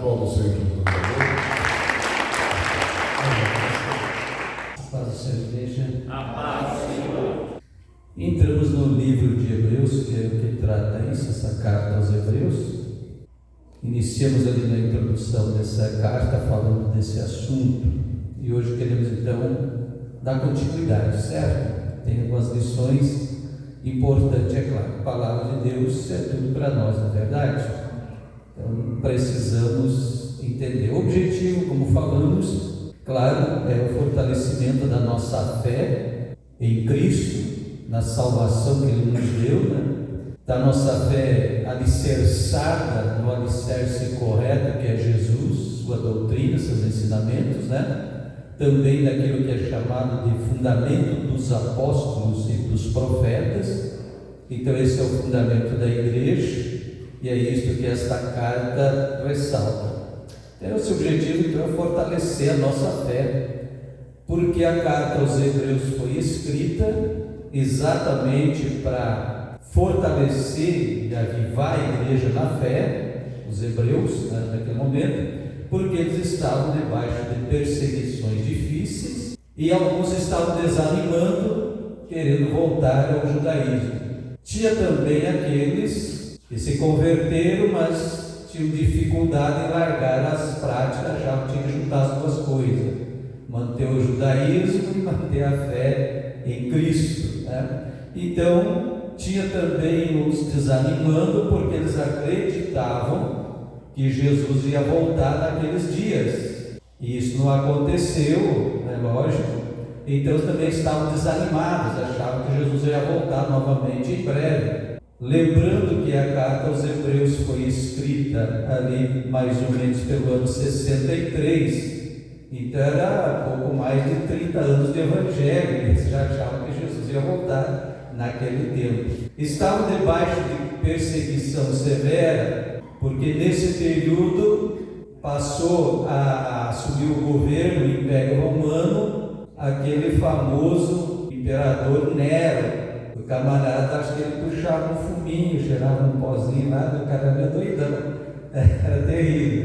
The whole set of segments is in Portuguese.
Aplauda o Senhor, por favor. Paz do Senhor, igreja. A paz, Senhor. Entramos no livro de Hebreus, que é o que trata isso, essa carta aos Hebreus. Iniciamos ali na introdução dessa carta falando desse assunto e hoje queremos então dar continuidade, certo? Tem algumas lições importantes, é claro. A palavra de Deus é tudo para nós, não é verdade? Então precisamos entender. O objetivo, como falamos, claro, é o fortalecimento da nossa fé em Cristo, na salvação que Ele nos deu, né? Da nossa fé alicerçada no alicerce correto que é Jesus, sua doutrina, seus ensinamentos, né? Também daquilo que é chamado de fundamento dos apóstolos e dos profetas. Então esse é o fundamento da igreja e é isto que esta carta ressalta. Então, esse objetivo então é fortalecer a nossa fé, porque a carta aos Hebreus foi escrita exatamente para fortalecer e avivar a igreja na fé, os hebreus, né, naquele momento, porque eles estavam debaixo de perseguições difíceis e alguns estavam desanimando, querendo voltar ao judaísmo. Tinha também aqueles que se converteram, mas tinham dificuldade em largar as práticas, achavam que tinha que juntar as duas coisas, manter o judaísmo e manter a fé em Cristo, né? Então, tinha também os desanimando, porque eles acreditavam que Jesus ia voltar naqueles dias, e isso não aconteceu, é lógico. Então também estavam desanimados, achavam que Jesus ia voltar novamente em breve. Lembrando que a carta aos Hebreus foi escrita ali mais ou menos pelo ano 63, então era pouco mais de 30 anos de evangelho, e eles já achavam que Jesus ia voltar naquele tempo. Estavam debaixo de perseguição severa, porque nesse período passou a assumir o governo, o Império Romano, aquele famoso imperador Nero. O camarada, acho que ele puxava um fuminho, cheirava um pozinho lá, do cara meio doidão, era terrível.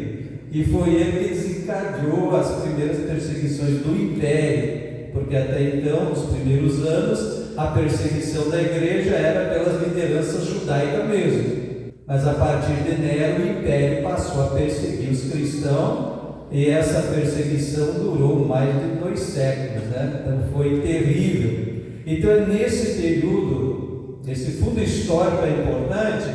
E foi ele que desencadeou as primeiras perseguições do Império, porque até então, nos primeiros anos, a perseguição da igreja era pelas lideranças judaicas mesmo. Mas a partir de Nero, o Império passou a perseguir os cristãos, e essa perseguição durou mais de 2 séculos, né? Então foi terrível. Então é nesse período, esse fundo histórico é importante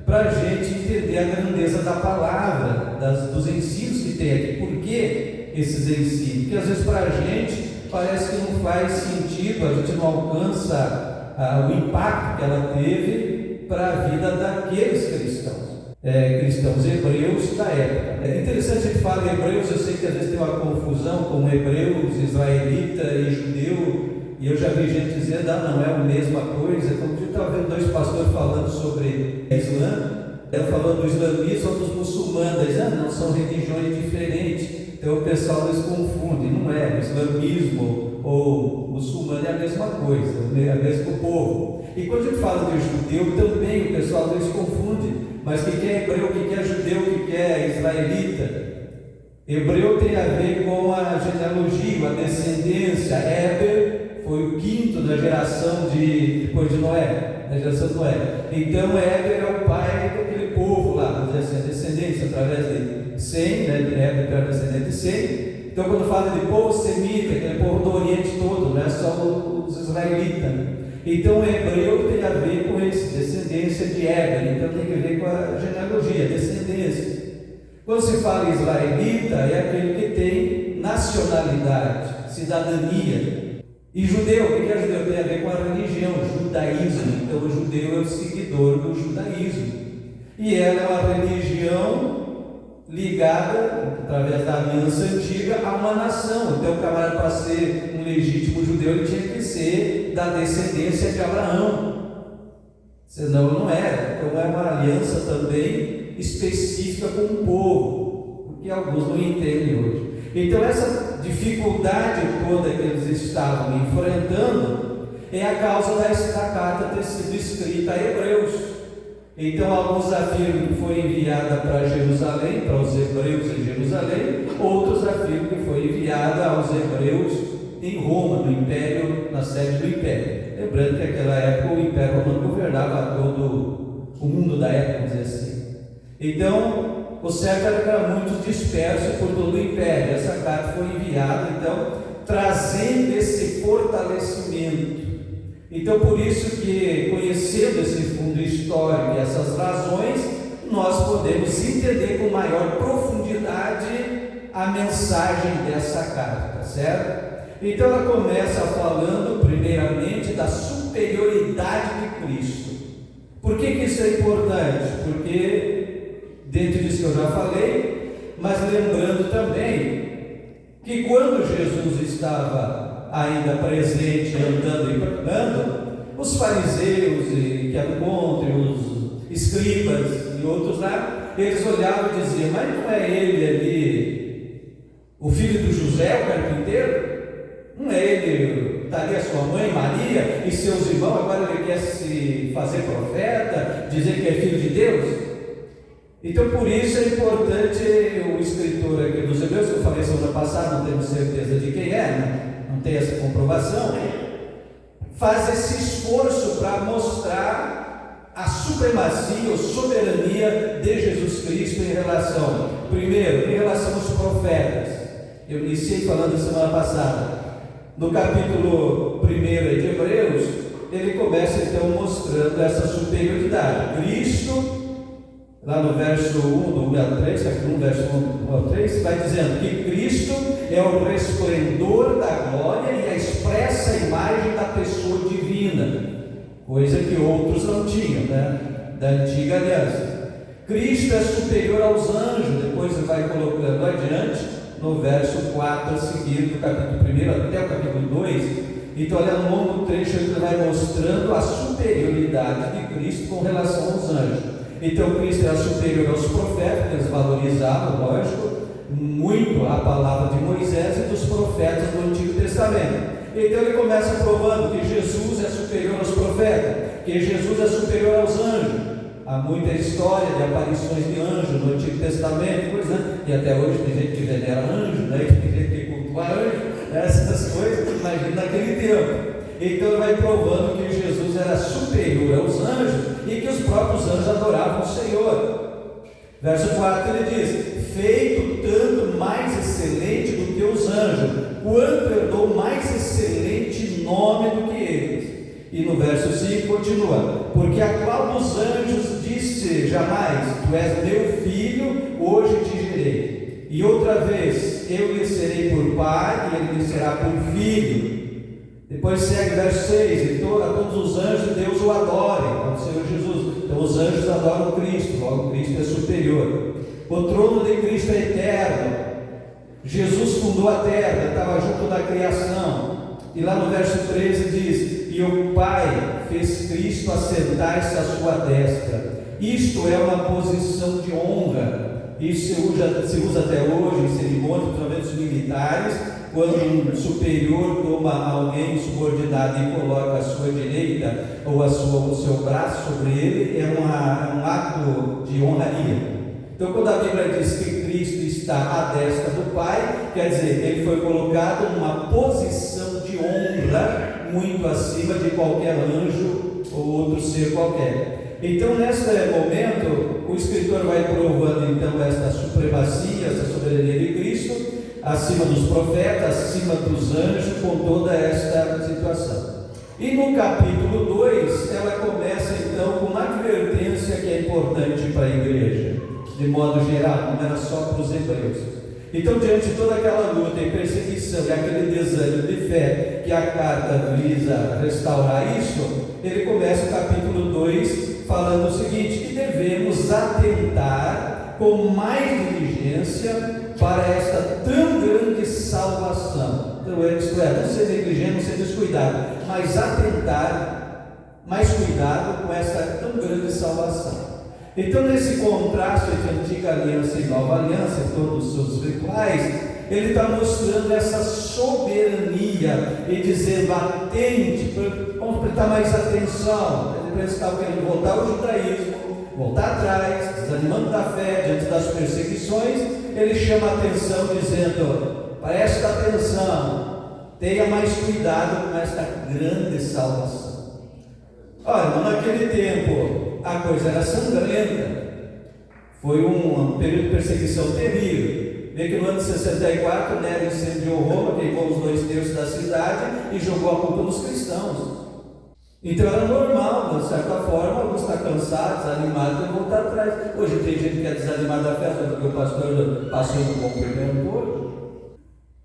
para a gente entender a grandeza da palavra, dos ensinos que tem aqui. Por que esses ensinos? Porque às vezes para a gente parece que não faz sentido, a gente não alcança o impacto que ela teve para a vida daqueles cristãos hebreus da época. É interessante a gente falar em hebreus, eu sei que às vezes tem uma confusão com hebreus, israelita e judeu, e eu já vi gente dizendo, não é a mesma coisa. Como eu estava vendo 2 pastores falando sobre Islã, ela falando do islamismo ou dos muçulmanos, dizendo, não, são religiões diferentes. Então o pessoal eles confundem, não é, o islamismo ou muçulmano é a mesma coisa, é o mesmo povo. E quando a gente fala de judeu também, o pessoal eles confunde, mas o que é hebreu, o que é judeu, o que é israelita? Hebreu tem a ver com a genealogia, a descendência. Éber foi o 5º da geração depois de Noé, da geração de Noé. Então Éber é o pai daquele povo lá, vamos dizer assim, a descendência através de Sem, né? Éber era descendente de Sem. Então quando fala de povo semita, aquele povo do Oriente todo, não é só os israelitas. Então o hebreu tem a ver com esse, descendência de Éber, então tem a ver com a genealogia, descendência. Quando se fala israelita, é aquele que tem nacionalidade, cidadania. E judeu, o que é judeu? Tem a ver com a religião, judaísmo. Então o judeu é o seguidor do judaísmo. E ela é uma religião ligada, através da aliança antiga, a uma nação. Então o camarada, para ser um legítimo judeu, ele tinha que ser da descendência de Abraão. Senão não era. Então é uma aliança também específica com o povo, porque alguns não entendem hoje. Então essa dificuldade toda que eles estavam enfrentando é a causa da carta ter sido escrita a Hebreus. Então alguns afirmam que foi enviada para Jerusalém, para os hebreus em Jerusalém, outros afirmam que foi enviada aos hebreus em Roma, no Império, na sede do Império. Lembrando que naquela época o Império Romano governava todo o mundo da época, vamos dizer assim. Então, o certo era que era muito disperso por todo o Império. Essa carta foi enviada, então, trazendo esse fortalecimento. Então, por isso que, conhecendo esse fundo histórico e essas razões, nós podemos entender com maior profundidade a mensagem dessa carta, certo? Então, ela começa falando, primeiramente, da superioridade de Cristo. Por que isso é importante? Porque, dentro disso que eu já falei, mas lembrando também que quando Jesus estava ainda presente, andando e pregando, os fariseus que eram contra, os escribas e outros lá, eles olhavam e diziam: mas não é ele ali, o filho do José, o carpinteiro? Não é ele, está ali a sua mãe Maria e seus irmãos, agora ele quer se fazer profeta, dizer que é filho de Deus? Então, por isso é importante o escritor aqui dos Hebreus, que eu falei semana passada, não tenho certeza de quem é, não tem essa comprovação, faz esse esforço para mostrar a supremacia ou soberania de Jesus Cristo em relação, primeiro, em relação aos profetas. Eu iniciei falando semana passada, no capítulo 1 de Hebreus, ele começa então mostrando essa superioridade. Cristo, lá no verso 1, do 1 ao 3, capítulo 1, verso 1 ao 3, vai dizendo que Cristo é o resplendor da glória e a expressa imagem da pessoa divina, coisa que outros não tinham, né? Da antiga aliança. Cristo é superior aos anjos, depois ele vai colocando adiante, no verso 4 a seguir, do capítulo 1 até o capítulo 2. Então, olha, um longo trecho ele vai mostrando a superioridade de Cristo com relação aos anjos. Então, Cristo era superior aos profetas, eles valorizavam, lógico, muito a palavra de Moisés e dos profetas do Antigo Testamento. Então, ele começa provando que Jesus é superior aos profetas, que Jesus é superior aos anjos. Há muita história de aparições de anjos no Antigo Testamento, pois, né? E até hoje tem gente que venera anjo, né? Tem gente que cultua anjo, essas coisas, imagina naquele tempo. Então ele vai provando que Jesus era superior aos anjos e que os próprios anjos adoravam o Senhor. Verso 4 ele diz: feito tanto mais excelente do que os anjos, quanto herdou mais excelente nome do que eles. E no verso 5 continua: porque a qual dos anjos disse jamais: tu és meu filho, hoje te gerei. E outra vez: eu lhe serei por pai e ele lhe será por filho. Depois segue o verso 6: a todos os anjos Deus o adorem, ao Senhor Jesus. Então os anjos adoram Cristo, logo Cristo é superior. O trono de Cristo é eterno. Jesus fundou a terra, estava junto da criação. E lá no verso 13 diz: e o Pai fez Cristo assentar-se à sua destra. Isto é uma posição de honra. Isso se usa até hoje em cerimônias, principalmente militares, quando um superior toma alguém subordinado e coloca a sua direita ou o seu braço sobre ele, é um ato de honraria. Então, quando a Bíblia diz que Cristo está à destra do Pai, quer dizer que ele foi colocado numa posição de honra muito acima de qualquer anjo ou outro ser qualquer. Então, nesse momento, o escritor vai provando então esta supremacia, essa soberania de Cristo acima dos profetas, acima dos anjos, com toda esta situação. E no capítulo 2, ela começa então com uma advertência que é importante para a igreja, de modo geral, não era só para os hebreus. Então, diante de toda aquela luta e perseguição e aquele desânimo de fé que a carta visa restaurar isso, ele começa o capítulo 2 falando o seguinte: que devemos atentar com mais diligência para esta tão grande salvação. Então, isto é, não ser negligente, não ser descuidado, mas atentar, mais cuidado com essa tão grande salvação. Então, nesse contraste entre antiga aliança e nova aliança, em todos os seus rituais, ele está mostrando essa soberania e dizendo: atente, vamos prestar mais atenção. Eles estavam querendo voltar ao judaísmo, voltar atrás, desanimando da fé diante das perseguições, ele chama a atenção dizendo: preste atenção, tenha mais cuidado com esta grande salvação. Olha, naquele tempo a coisa era sangrenta, foi um período de perseguição terrível. Vê que no ano de 64 Nero incendiou Roma, queimou os 2/3 da cidade e jogou a culpa nos cristãos. Então era normal, de certa forma, alguns estão cansados, desanimados e voltar atrás. Hoje tem gente que é desanimada da festa porque o pastor passou do bom perdão hoje.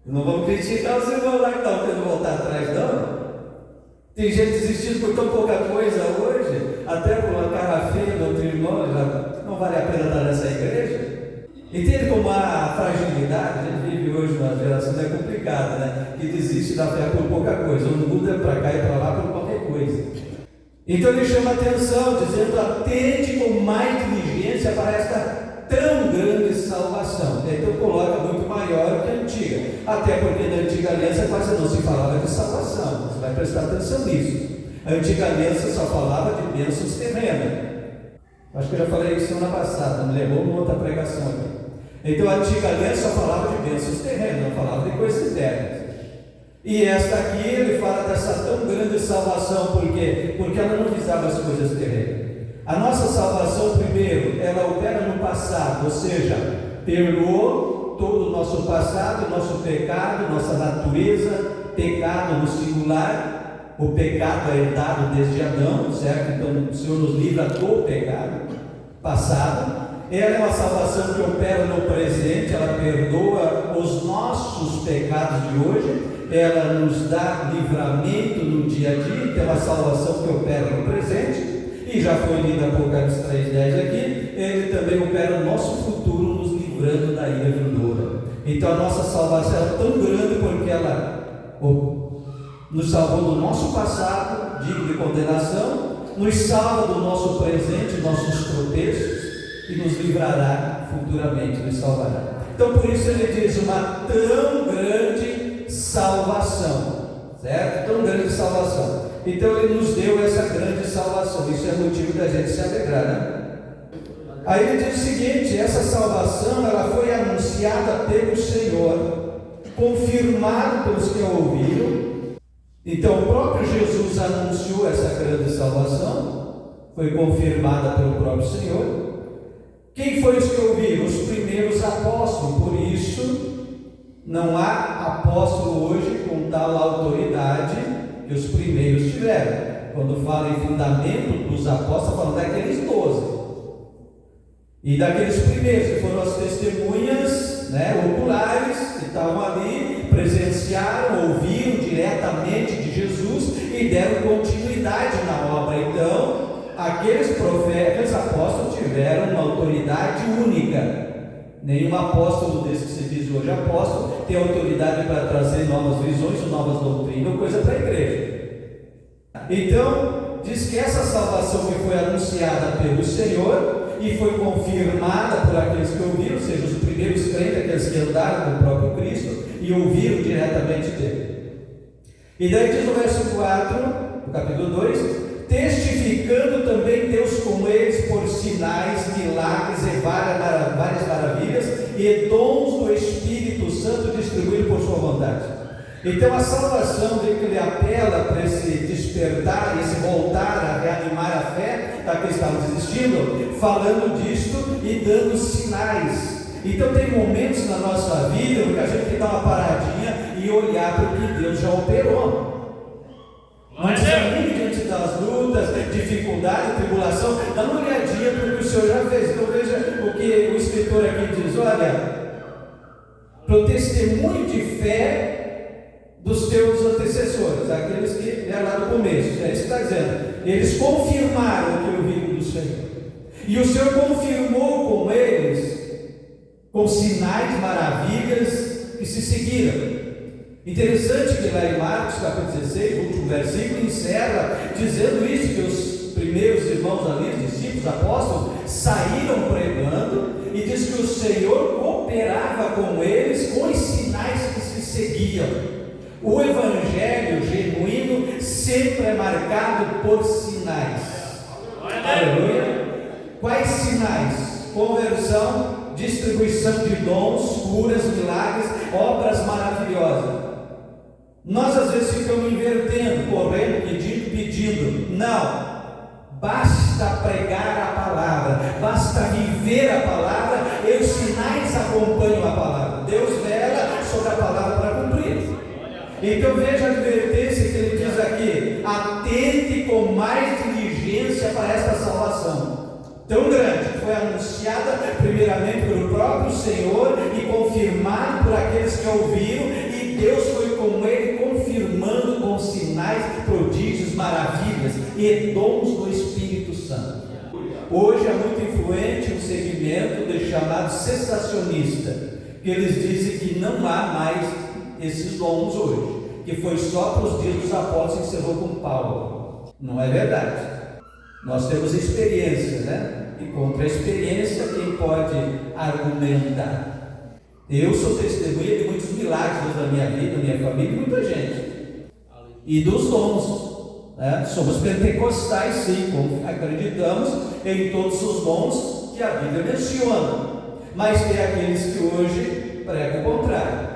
Não vamos criticar os irmãos lá que estão tendo voltar atrás, não. Tem gente desistindo por tão pouca coisa hoje, até por uma cara feia do outro irmão, já não vale a pena estar nessa igreja. Entende como a fragilidade? A gente vive hoje uma geração é complicada, né? Que desiste da fé por pouca coisa, ou muda para cá e para lá por qualquer coisa. Então ele chama a atenção, dizendo: atente com mais diligência para esta tão grande salvação. Então coloca muito maior que a antiga, até porque na antiga aliança quase não se falava de salvação. Você vai prestar atenção nisso. A antiga aliança só falava de bênçãos terrenas. Acho que eu já falei isso semana passada, me levou uma outra pregação aqui. Então a antiga aliança só falava de bênçãos terrenas, não falava de coisas eternas. E esta aqui ele fala dessa tão grande salvação, por quê? Porque ela não visava as coisas terrenas. A nossa salvação, primeiro, ela opera no passado, ou seja, perdoou todo o nosso passado, nosso pecado, nossa natureza, pecado no singular, o pecado é herdado desde Adão, certo? Então o Senhor nos livra do pecado passado. Ela é uma salvação que opera no presente, ela perdoa os nossos pecados de hoje, ela nos dá livramento no dia a dia, então é uma salvação que opera no presente, e já foi lida Apocalipse 3:10 aqui, ele também opera no nosso futuro, nos livrando da ira vindoura. Então a nossa salvação é tão grande porque ela nos salvou do nosso passado, digno de condenação, nos salva do nosso presente, nossos tropeços, e nos livrará futuramente, nos salvará. Então por isso ele diz: uma tão grande salvação, certo? Tão grande salvação. Então ele nos deu essa grande salvação, isso é motivo da gente se alegrar, né? Aí ele diz o seguinte: essa salvação ela foi anunciada pelo Senhor, confirmada pelos que a ouviram. Então o próprio Jesus anunciou essa grande salvação, foi confirmada pelo próprio Senhor. Quem foi os que ouviram? Os primeiros apóstolos. Por isso não há apóstolo hoje com tal autoridade que os primeiros tiveram. Quando fala em fundamento dos apóstolos, falando daqueles 12 e daqueles primeiros que foram as testemunhas, né, oculares, que estavam ali, presenciaram, ouviram diretamente de Jesus e deram continuidade na obra. Então aqueles profetas, aqueles apóstolos tiveram uma autoridade única. Nenhum apóstolo desse que se diz hoje apóstolo tem autoridade para trazer novas visões ou novas doutrinas ou coisa para a igreja. Então diz que essa salvação que foi anunciada pelo Senhor e foi confirmada por aqueles que ouviram, ou seja, os primeiros crentes, aqueles que andaram com o próprio Cristo e ouviram diretamente dele. E daí diz no verso 4 do capítulo 2: testificando também Deus com eles por sinais, milagres e várias maravilhas e dons do Espírito Santo distribuídos por sua vontade. Então a salvação de que ele apela para esse despertar, esse voltar a reanimar a fé daqueles que estavam desistindo, falando disto e dando sinais. Então tem momentos na nossa vida em que a gente tem que dar uma paradinha e olhar para o que Deus já operou. Não desanime diante das lutas, dificuldade, tribulação, dá uma olhadinha para o que o Senhor já fez. Então veja o que o escritor aqui diz: olha, para o testemunho de fé dos teus antecessores, aqueles que vieram lá do começo, é isso que está dizendo. Eles confirmaram o que ouviram do Senhor, e o Senhor confirmou com eles, com sinais, maravilhas que se seguiram. Interessante que lá em Marcos capítulo 16, o último versículo, encerra dizendo isso, que os primeiros irmãos ali, os discípulos, apóstolos, saíram pregando, e diz que o Senhor cooperava com eles com os sinais que se seguiam. O evangelho genuíno sempre é marcado por sinais. Aleluia! Quais sinais: conversão, distribuição de dons, curas, milagres, obras maravilhosas. Nós às vezes ficamos invertendo, correndo, pedindo. Não. Basta pregar a palavra, basta viver a palavra, e os sinais acompanham a palavra. Deus vela sobre a palavra para cumprir. Então veja a advertência que ele diz aqui: atente com mais diligência para esta salvação tão grande, que foi anunciada primeiramente pelo próprio Senhor e confirmada por aqueles que ouviram, e Deus foi com ele confirmando com sinais, prodígios, maravilhas e dons do Espírito Santo. Hoje é muito influente um segmento chamado cessacionista, que eles dizem que não há mais esses dons hoje, que foi só para os dias dos apóstolos que encerrou com Paulo. Não é verdade. Nós temos experiência, né? E contra a experiência, quem pode argumentar? Eu sou testemunha de muitos milagres da minha vida, da minha família, muita gente. E dos dons, né? Somos pentecostais, sim, como acreditamos em todos os dons que a Bíblia menciona. Mas tem aqueles que hoje pregam o contrário.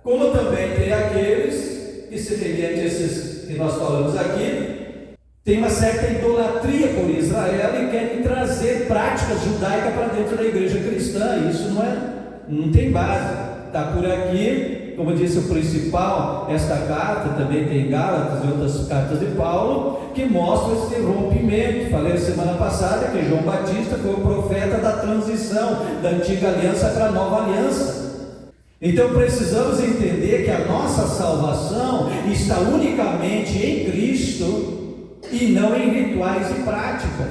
Como também tem aqueles que, semelhante a esses que nós falamos aqui, tem uma certa idolatria por Israel e querem trazer práticas judaicas para dentro da igreja cristã. Isso não tem base. Está por aqui, como disse o principal, esta carta também tem Gálatas e outras cartas de Paulo, que mostram esse rompimento. Falei semana passada que João Batista foi o profeta da transição da antiga aliança para a nova aliança. Então precisamos entender que a nossa salvação está unicamente em Cristo e não em rituais e práticas,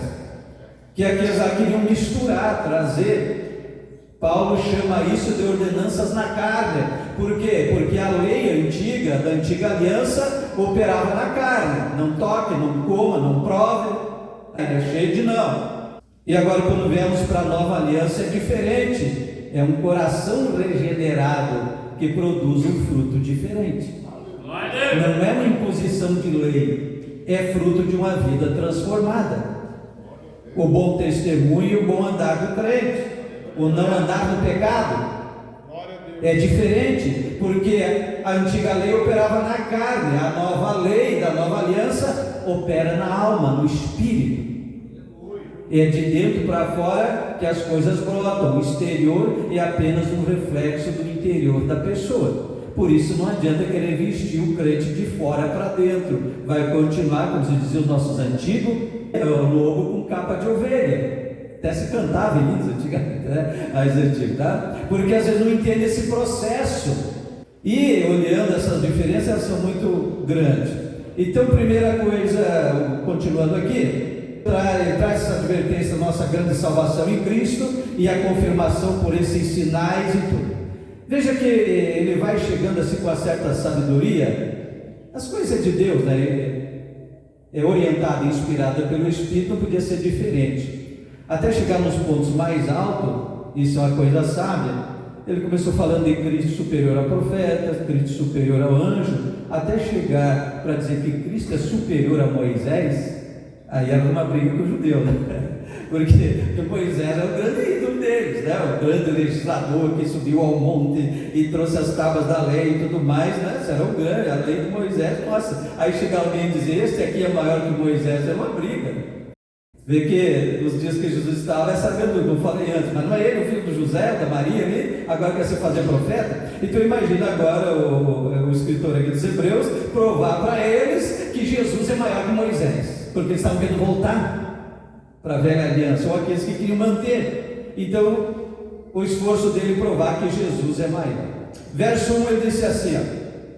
que aqueles lá queriam misturar, trazer. Paulo chama isso de ordenanças na carne. Por quê? Porque a lei antiga, da antiga aliança, operava na carne. Não toque, não coma, não prove. É cheio de não. E agora quando viemos para a nova aliança é diferente. É um coração regenerado que produz um fruto diferente. Não é uma imposição de lei, é fruto de uma vida transformada. O bom testemunho e o bom andar do crente, o não andar no pecado. É diferente, porque a antiga lei operava na carne, a nova lei da nova aliança opera na alma, no espírito. É de dentro para fora que as coisas brotam. O exterior é apenas um reflexo do interior da pessoa. Por isso não adianta querer vestir o crente de fora para dentro. Vai continuar, como se diziam os nossos antigos, o lobo com capa de ovelha. Até se cantava isso antigamente, né? Mais antigo, tá? Porque às vezes não entende esse processo. E olhando essas diferenças, elas são muito grandes. Então, primeira coisa, continuando aqui, traz essa advertência da nossa grande salvação em Cristo e a confirmação por esses sinais e tudo. Veja que ele vai chegando assim com uma certa sabedoria. As coisas de Deus, né? É orientada e inspirada pelo Espírito, não podia ser diferente. Até chegar nos pontos mais altos, isso é uma coisa sábia. Ele começou falando de Cristo superior a profeta, Cristo superior ao anjo, até chegar para dizer que Cristo é superior a Moisés. Aí era uma briga com o judeu, né? Porque Moisés era o grande ídolo deles, né? O grande legislador que subiu ao monte e trouxe as tábuas da lei e tudo mais, né? Isso era o grande, a lei de Moisés, nossa. Aí chega alguém e diz, este aqui é maior que Moisés, é uma briga. Vê que nos dias que Jesus estava, essa dúvida, eu falei antes, mas não é ele o filho do José, da Maria ali, agora quer se fazer profeta? Então imagina agora o escritor aqui dos Hebreus provar para eles que Jesus é maior que Moisés, porque eles estavam querendo voltar para a velha aliança, ou aqueles que queriam manter. Então o esforço dele provar que Jesus é maior. Verso 1 ele disse assim, ó,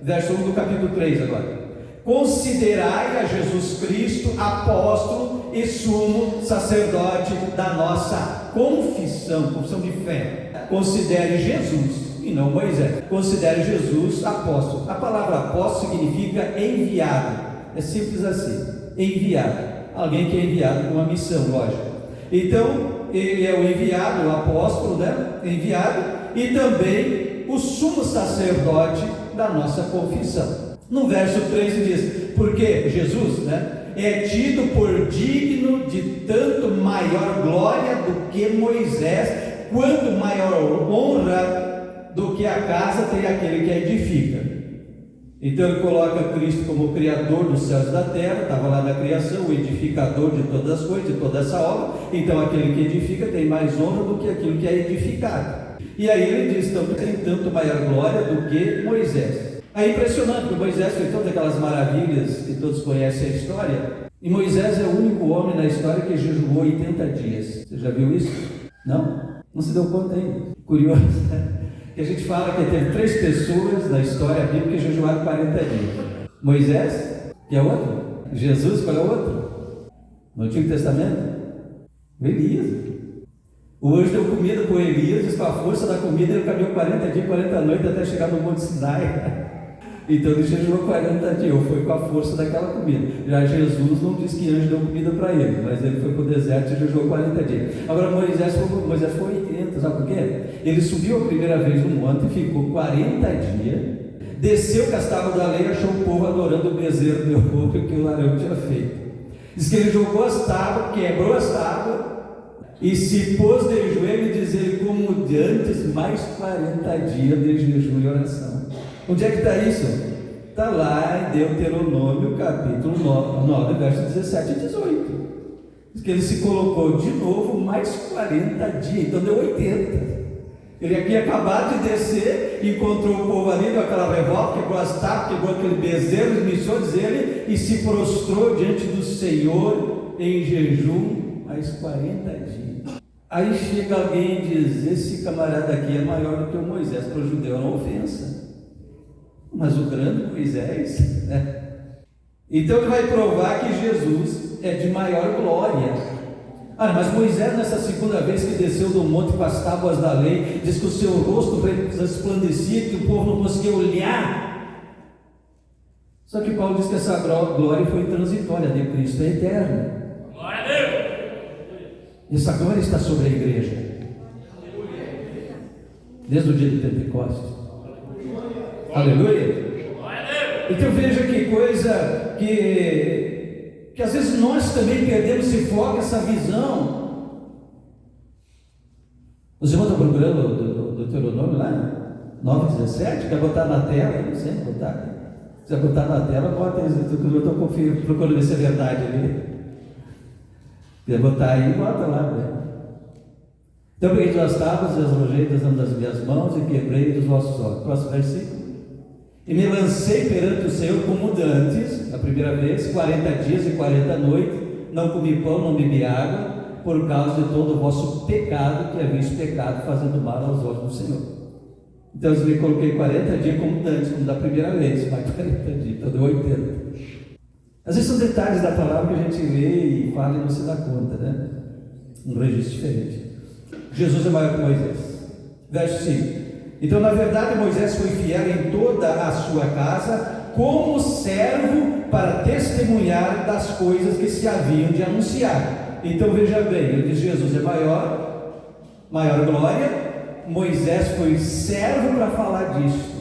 verso 1 do capítulo 3 agora: considerai a Jesus Cristo apóstolo e sumo sacerdote da nossa confissão de fé. Considere Jesus e não Moisés. Considere Jesus apóstolo. A palavra apóstolo significa enviado. É simples assim, enviado. Alguém que é enviado com uma missão, lógico. Então ele é o enviado, o apóstolo, né? Enviado, e também o sumo sacerdote da nossa confissão. No verso 3 diz, porque Jesus, né? é tido por digno de tanto maior glória do que Moisés, quanto maior honra do que a casa tem aquele que a edifica. Então ele coloca Cristo como Criador dos céus e da terra, estava lá na criação, o edificador de todas as coisas, de toda essa obra. Então aquele que edifica tem mais honra do que aquilo que é edificado. E aí ele diz, então, tem tanto maior glória do que Moisés. É impressionante, porque Moisés fez todas aquelas maravilhas que todos conhecem a história, e Moisés é o único homem na história que jejuou 80 dias. Você já viu isso? Não? Não se deu conta ainda? Curioso, né? Que a gente fala que teve 3 pessoas na história bíblica que jejuaram 40 dias. Moisés, que é outro. Jesus, qual é o outro? No Antigo Testamento? O Elias. O anjo deu comida para o Elias, diz, com a força da comida ele caminhou 40 dias, 40 noites até chegar no Monte Sinai. Então ele jejuou 40 dias, foi com a força daquela comida. Já Jesus não diz que anjo deu comida para ele, mas ele foi para o deserto e jejuou 40 dias. Agora Moisés foi 80, sabe por quê? Ele subiu a primeira vez no monte, ficou 40 dias, desceu com as tábuas da lei, achou o povo adorando o bezerro de ouro que o Arão tinha feito. Diz que ele jogou as tábuas, quebrou as tábuas e se pôs de joelho, diz ele, como de antes, mais 40 dias de jejum e oração. Onde é que está isso? Está lá em Deuteronômio, capítulo 9, verso 17 e 18. Diz que ele se colocou de novo mais 40 dias, então deu 80. Ele aqui acabado de descer, encontrou o povo ali, deu aquela revolta, quebrou as tábuas, quebrou aquele bezerro, iniciou, diz ele, e se prostrou diante do Senhor em jejum mais 40 dias. Aí chega alguém e diz, esse camarada aqui é maior do que o Moisés. Para o judeu é uma ofensa. Mas o grande Moisés, né? Então ele vai provar que Jesus é de maior glória. Mas Moisés, nessa segunda vez que desceu do monte com as tábuas da lei, diz que o seu rosto resplandecia, que o povo não conseguia olhar. Só que Paulo diz que essa glória foi transitória, de Cristo é eterna. Glória a Deus! Essa glória está sobre a igreja desde o dia de Pentecostes. Aleluia! Então veja que coisa que às vezes nós também perdemos esse foco, essa visão. Os irmãos estão procurando do Deuteronômio lá, 9,17, quer botar na tela? Não sei, botar. Se botar na tela, bota isso, eu estou procurando ver se é verdade ali. Quer botar aí, bota lá, né? Então peguei das tábuas e as rojeiras das minhas mãos e quebrei dos vossos olhos. Próximo versículo. E me lancei perante o Senhor como dantes, a primeira vez, 40 dias e 40 noites, não comi pão, não bebi água, por causa de todo o vosso pecado, que havíeis pecado, fazendo mal aos olhos do Senhor. Então eu me coloquei 40 dias como dantes, como da primeira vez, mais 40 dias, então deu 80. Às vezes são detalhes da palavra que a gente lê e fala e não se dá conta, né? Um registro diferente. Jesus é maior que Moisés. Verso 5. Então, na verdade, Moisés foi fiel em toda a sua casa, como servo para testemunhar das coisas que se haviam de anunciar. Então, veja bem, ele diz: Jesus é maior glória. Moisés foi servo para falar disso.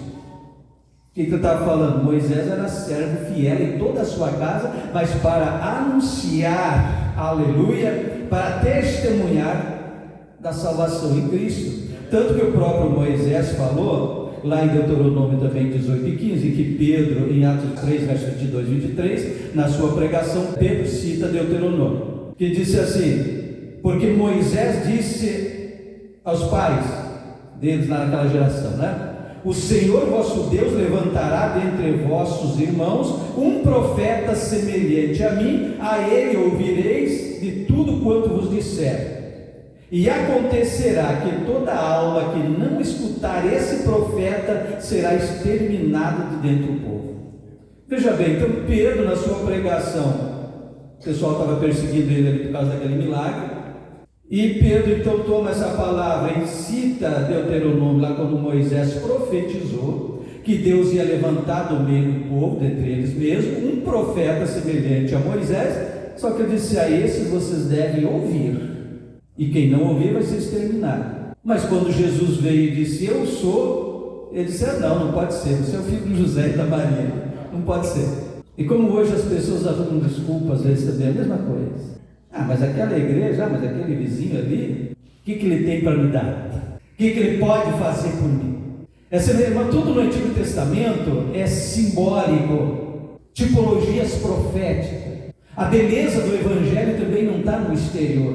O que eu estava falando? Moisés era servo fiel em toda a sua casa, mas para anunciar, aleluia, para testemunhar da salvação em Cristo. Tanto que o próprio Moisés falou, lá em Deuteronômio também 18 e 15, que Pedro, em Atos 3, versos 22 e 23, na sua pregação, Pedro cita Deuteronômio, que disse assim: porque Moisés disse aos pais deles lá naquela geração, né? O Senhor vosso Deus levantará dentre vossos irmãos um profeta semelhante a mim, a ele ouvireis de tudo quanto vos disser. E acontecerá que toda alma que não escutar esse profeta será exterminada de dentro do povo. Veja bem, então Pedro, na sua pregação, o pessoal estava perseguindo ele ali por causa daquele milagre, e Pedro então toma essa palavra e cita Deuteronômio lá quando Moisés profetizou que Deus ia levantar do meio do povo, dentre eles mesmos, um profeta semelhante a Moisés, só que eu disse: a esses vocês devem ouvir. E quem não ouvir vai ser exterminado. Mas quando Jesus veio e disse: eu sou, ele disse: não pode ser, você é o filho de José e da Maria, não pode ser. E como hoje as pessoas arrumam desculpas, às vezes também é a mesma coisa. Ah, mas aquela igreja, mas aquele vizinho ali, o que ele tem para me dar? O que ele pode fazer por mim? Tudo no Antigo Testamento é simbólico, tipologias proféticas. A beleza do Evangelho também não está no exterior.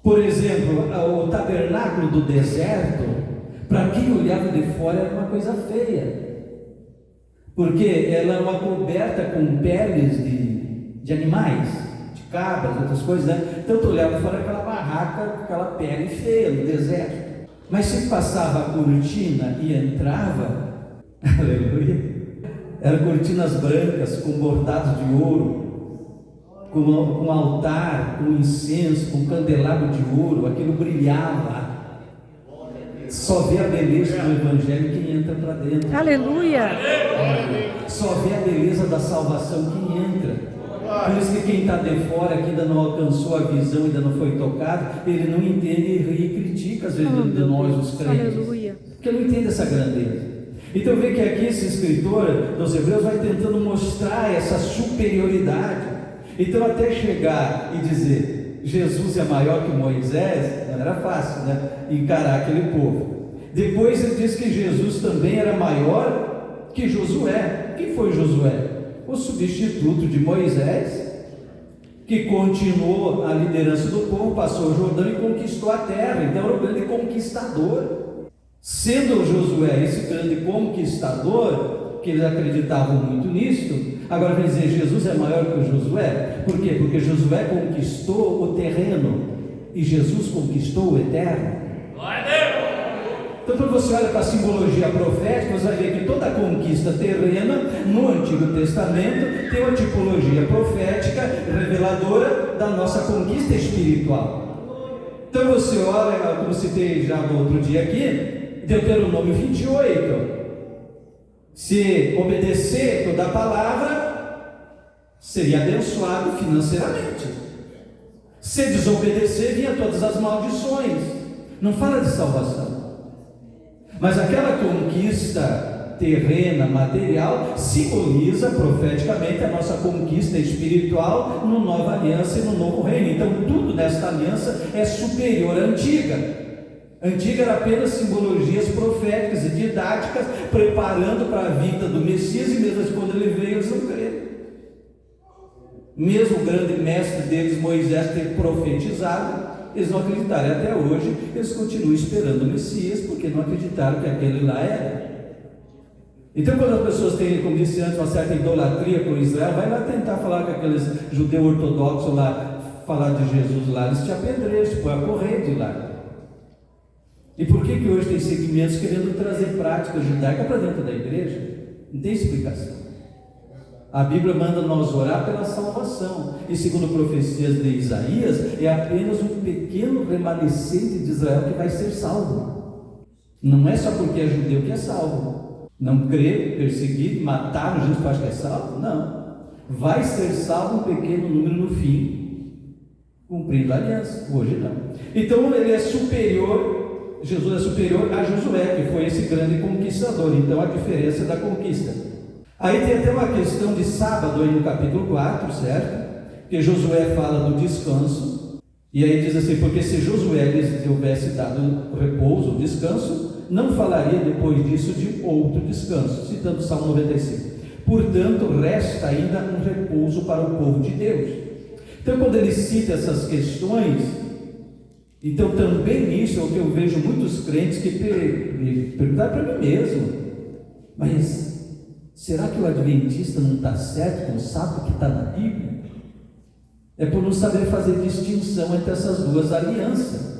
Por exemplo, o tabernáculo do deserto, para quem olhava de fora era uma coisa feia, porque ela é uma coberta com peles de animais, de cabras, outras coisas, né? Então tu olhava fora aquela barraca com aquela pele feia no deserto. Mas se passava a cortina e entrava, aleluia, eram cortinas brancas com bordados de ouro, com altar, com incenso, com candelabro de ouro, aquilo brilhava. Só vê a beleza do Evangelho quem entra para dentro. Aleluia! Só vê a beleza da salvação quem entra. Por isso que quem está de fora, que ainda não alcançou a visão, ainda não foi tocado, ele não entende e ri e critica às vezes de nós os crentes. Aleluia. Porque não entende essa grandeza. Então vê que aqui esse escritor dos Hebreus vai tentando mostrar essa superioridade. Então até chegar e dizer Jesus é maior que Moisés, não era fácil, né? Encarar aquele povo. Depois ele diz que Jesus também era maior que Josué. Quem foi Josué? O substituto de Moisés, que continuou a liderança do povo, passou o Jordão e conquistou a terra. Então era o grande conquistador. Sendo Josué esse grande conquistador, que eles acreditavam muito nisso, agora vai dizer Jesus é maior que o Josué. Por quê? Porque Josué conquistou o terreno e Jesus conquistou o eterno. Então, quando você olha para a simbologia profética, você vai ver que toda a conquista terrena no Antigo Testamento tem uma tipologia profética reveladora da nossa conquista espiritual. Então você olha, como citei já no outro dia aqui, Deuteronômio 28. Se obedecer toda a palavra, seria abençoado financeiramente. Se desobedecer, vinha todas as maldições. Não fala de salvação. Mas aquela conquista terrena, material, simboliza profeticamente a nossa conquista espiritual no nova aliança e no novo reino. Então tudo nesta aliança é superior à antiga. A antiga era apenas simbologias proféticas e didáticas, preparando para a vinda do Messias, e mesmo quando ele veio, eles não creram. Mesmo o grande mestre deles, Moisés, ter profetizado, eles não acreditaram. E até hoje eles continuam esperando o Messias, porque não acreditaram que aquele lá era. Então, quando as pessoas têm, como disse antes, uma certa idolatria por Israel, vai lá tentar falar com aqueles judeus ortodoxos lá, falar de Jesus lá, eles te apedrejam, te põem a correr de lá. E por que hoje tem segmentos querendo trazer prática judaica para dentro da igreja? Não tem explicação. A Bíblia manda nós orar pela salvação, e segundo profecias de Isaías, é apenas um pequeno remanescente de Israel que vai ser salvo. Não é só porque é judeu que é salvo. Não crer, perseguir, matar o justo para que é salvo? Não. Vai ser salvo um pequeno número no fim, cumprindo a aliança. Hoje não. Então ele é superior, Jesus é superior a Josué, que foi esse grande conquistador. Então a diferença da conquista. Aí tem até uma questão de sábado aí no capítulo 4, certo? Que Josué fala do descanso, e aí diz assim: porque se Josué lhes houvesse dado repouso, descanso, não falaria depois disso de outro descanso, citando o Salmo 95. Portanto, resta ainda um repouso para o povo de Deus. Então, quando ele cita essas questões, então também nisso é o que eu vejo muitos crentes que perguntaram para mim mesmo: mas será que o adventista não está certo com o sábado que está na Bíblia? É por não saber fazer distinção entre essas duas alianças.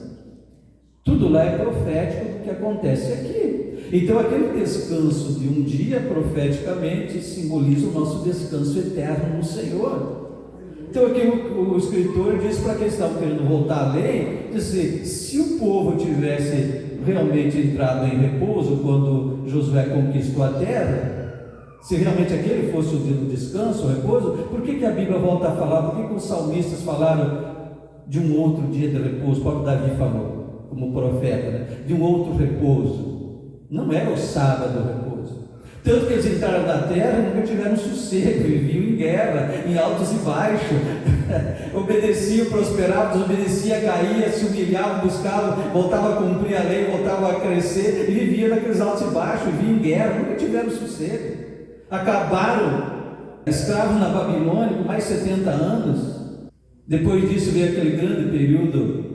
Tudo lá é profético do que acontece aqui. Então aquele descanso de um dia profeticamente simboliza o nosso descanso eterno no Senhor. Então aqui o escritor diz para quem estavam querendo voltar à lei, dizer, se o povo tivesse realmente entrado em repouso quando Josué conquistou a terra, se realmente aquele fosse o descanso, o repouso, por que a Bíblia volta a falar? Por que os salmistas falaram de um outro dia de repouso? O próprio Davi falou, como profeta, né? De um outro repouso. Não era o sábado o repouso. Tanto que eles entraram na terra e nunca tiveram sossego, viviam em guerra, em altos e baixos, obedeciam, prosperavam, desobedeciam, caíam, se humilhavam, buscavam, voltavam a cumprir a lei, voltavam a crescer, e viviam naqueles altos e baixos, viviam em guerra, nunca tiveram sossego. Acabaram escravos na Babilônia por mais de 70 anos. Depois disso veio aquele grande período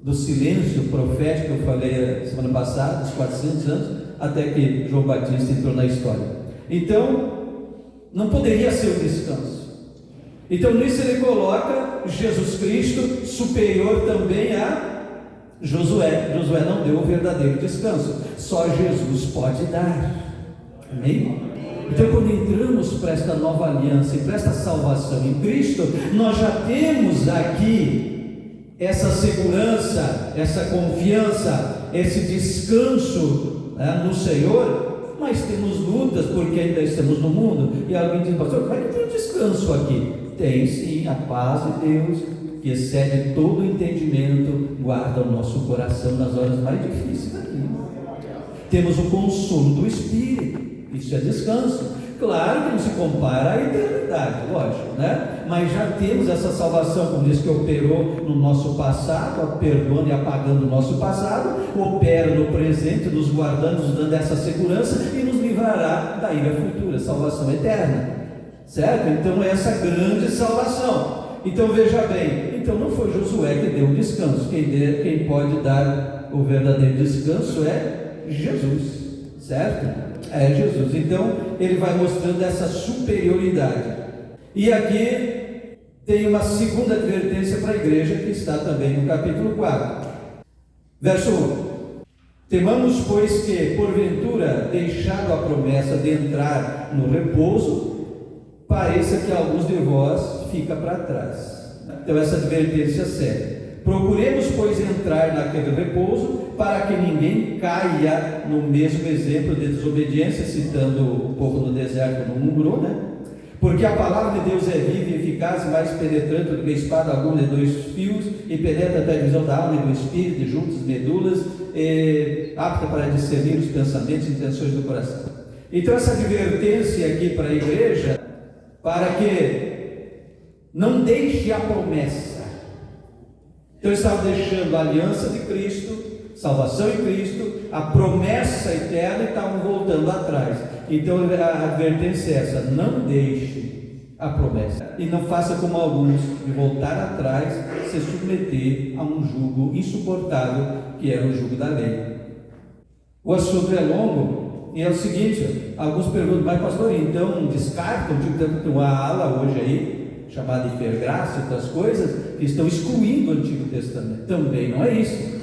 do silêncio profético que eu falei semana passada, dos 400 anos, até que João Batista entrou na história. Então, não poderia ser o descanso. Então, nisso ele coloca Jesus Cristo superior também a Josué. Josué não deu o verdadeiro descanso, só Jesus pode dar. Amém? Então, quando entramos para esta nova aliança e para esta salvação em Cristo, nós já temos aqui essa segurança, essa confiança, esse descanso no Senhor, mas temos lutas porque ainda estamos no mundo. E alguém diz, pastor, como é que tem um descanso aqui? Tem sim, a paz de Deus, que excede todo o entendimento, guarda o nosso coração nas horas mais difíceis aqui. Temos o consolo do Espírito. Isso é descanso. Claro que não se compara à eternidade, lógico, né? Mas já temos essa salvação, como diz, que operou no nosso passado, perdoando e apagando o nosso passado, opera no presente, nos guardando, nos dando essa segurança e nos livrará da ira futura, salvação eterna, certo? Então essa grande salvação. Então veja bem, então não foi Josué que deu o descanso, quem pode dar o verdadeiro descanso é Jesus, certo? É Jesus. Então ele vai mostrando essa superioridade. E aqui tem uma segunda advertência para a igreja, que está também no capítulo 4, verso 1. Temamos, pois, que porventura, deixado a promessa de entrar no repouso, pareça que alguns de vós fica para trás. Então essa advertência séria. Procuremos, pois, entrar naquele repouso, para que ninguém caia no mesmo exemplo de desobediência, citando o povo no deserto no murmurou, né? Porque a palavra de Deus é viva e eficaz e mais penetrante do que espada alguma de 2 fios, e penetra até a divisão da alma e do espírito, de juntas, medulas, apta para discernir os pensamentos e intenções do coração. Então essa advertência aqui para a igreja, para que não deixe a promessa. Então eles estavam deixando a aliança de Cristo, salvação em Cristo, a promessa eterna, e estavam voltando atrás. Então a advertência é essa: não deixe a promessa, e não faça como alguns, de voltar atrás, se submeter a um jugo insuportável, que era o jugo da lei. O assunto é longo, e é o seguinte: alguns perguntam, mas pastor, então descartam, tem uma ala hoje aí, chamada hipergraça e outras coisas, que estão excluindo o Antigo Testamento. Também não é isso.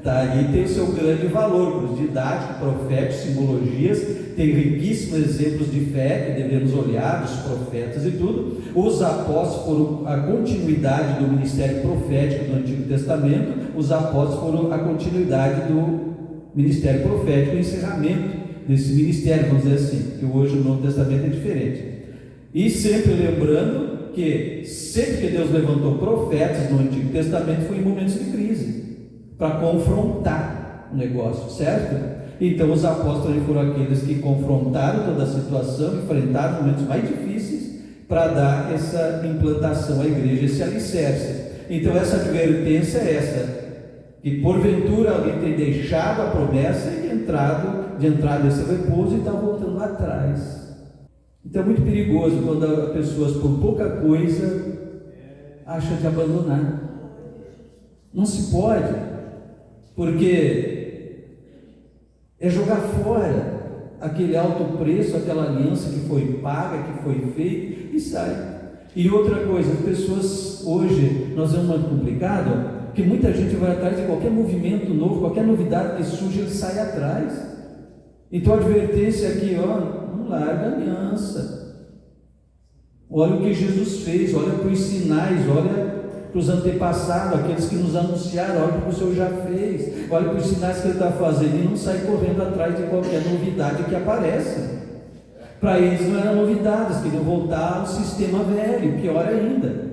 Daí tem o seu grande valor, cruz didático, profético, simbologias, tem riquíssimos exemplos de fé que devemos olhar, dos profetas e tudo. Os apóstolos foram a continuidade do ministério profético do Antigo Testamento, os apóstolos foram a continuidade do ministério profético, o encerramento desse ministério, vamos dizer assim, que hoje o Novo Testamento é diferente. E sempre lembrando que sempre que Deus levantou profetas no Antigo Testamento foi em momentos de crise, para confrontar o negócio, certo? Então os apóstolos foram aqueles que confrontaram toda a situação, enfrentaram momentos mais difíceis para dar essa implantação à igreja, esse alicerce. Então essa advertência é essa, que porventura alguém tem deixado a promessa e de entrar nesse repouso e está voltando atrás. Então é muito perigoso quando as pessoas, por pouca coisa, acham de abandonar. Não se pode, porque é jogar fora aquele alto preço, aquela aliança que foi paga, que foi feita, e sai. E outra coisa, as pessoas hoje, nós é muito complicado, que muita gente vai atrás de qualquer movimento novo, qualquer novidade que surge, ele sai atrás. Então a advertência aqui, não larga a aliança. Olha o que Jesus fez, olha para os sinais, olha para os antepassados, aqueles que nos anunciaram, olha para o que o Senhor já fez, olha para os sinais que Ele está fazendo, e não sai correndo atrás de qualquer novidade que apareça. Para eles não era novidade, eles queriam voltar ao sistema velho, pior ainda.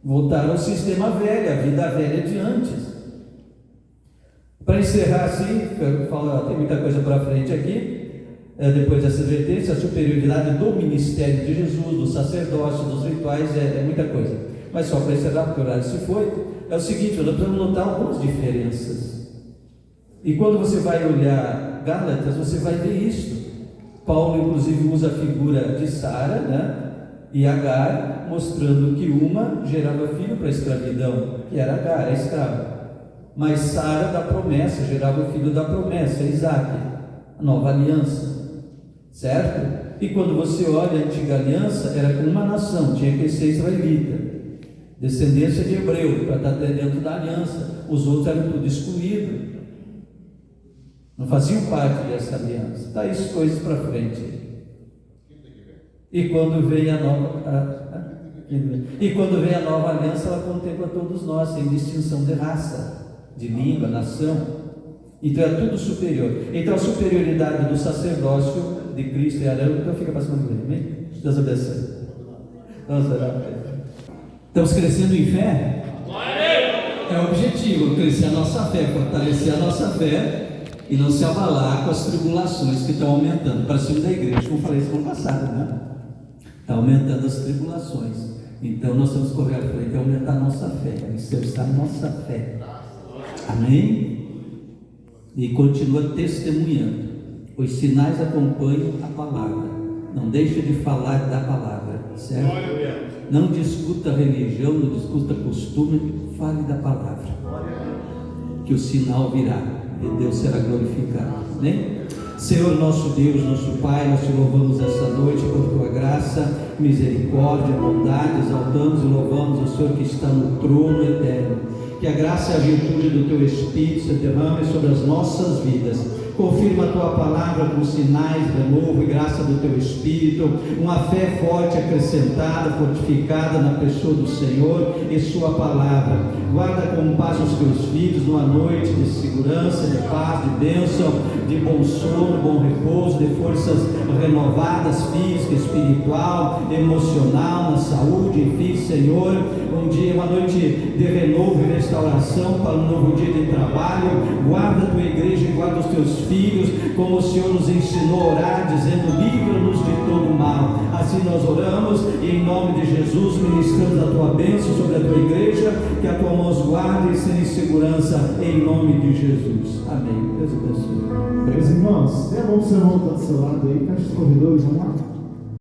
Voltar ao sistema velho, a vida velha de antes. Para encerrar assim, eu falo, tem muita coisa para frente aqui. depois dessa advertência, a superioridade do ministério de Jesus, do sacerdócio, dos rituais, é muita coisa. Mas só para encerrar, porque o horário se foi, é o seguinte: nós precisamos notar algumas diferenças. E quando você vai olhar Gálatas, você vai ver isso. Paulo, inclusive, usa a figura de Sara, né? E Agar, mostrando que uma gerava filho para a escravidão, que era Agar, a escrava. Mas Sara da promessa gerava o filho da promessa, Isaac, a nova aliança, certo? E quando você olha a antiga aliança, era com uma nação, tinha que ser israelita, descendência de hebreu, para estar dentro da aliança. Os outros eram tudo excluídos, não faziam parte dessa aliança. Está isso, coisas para frente. E quando vem a nova aliança, ela contempla todos nós, sem distinção de raça, de língua, nação. Então é tudo superior. Então a superioridade do sacerdócio de Cristo e Arão, então fica passando bem, amém? Deus abençoe. Vamos orar. Estamos crescendo em fé? É o objetivo, crescer a nossa fé, fortalecer a nossa fé e não se abalar com as tribulações que estão aumentando para cima da igreja, como falei semana passada, né? Está aumentando as tribulações. Então nós temos que correr à frente e aumentar a nossa fé, alicerçar a nossa fé. Amém? E continua testemunhando. Os sinais acompanham a palavra. Não deixe de falar da palavra, certo? Não discuta religião, não discuta costume, fale da palavra, que o sinal virá e Deus será glorificado. Amém? Senhor nosso Deus, nosso Pai, nós te louvamos essa noite por tua graça, misericórdia, bondade, exaltamos e louvamos o Senhor que está no trono eterno. Que a graça e a virtude do teu Espírito se derrame sobre as nossas vidas. Confirma a tua palavra com sinais, renovo e graça do teu Espírito, uma fé forte, acrescentada, fortificada na pessoa do Senhor e sua palavra. Guarda com paz os teus filhos numa noite de segurança, de paz, de bênção, de bom sono, bom repouso, de forças renovadas, física, espiritual, emocional, na saúde, enfim, Senhor, um dia, uma noite de renovo e restauração para um novo dia de trabalho. Guarda a tua igreja e guarda os teus filhos, como o Senhor nos ensinou a orar, dizendo: livra-nos de todo mal. Assim nós oramos e em nome de Jesus ministramos a tua bênção sobre a tua igreja, que a tua mão os guarde e seja em segurança, em nome de Jesus. Amém. Deus abençoe. Meus irmãos, tem a mão do seu irmão do seu lado aí, fecha os corredores, vamos lá.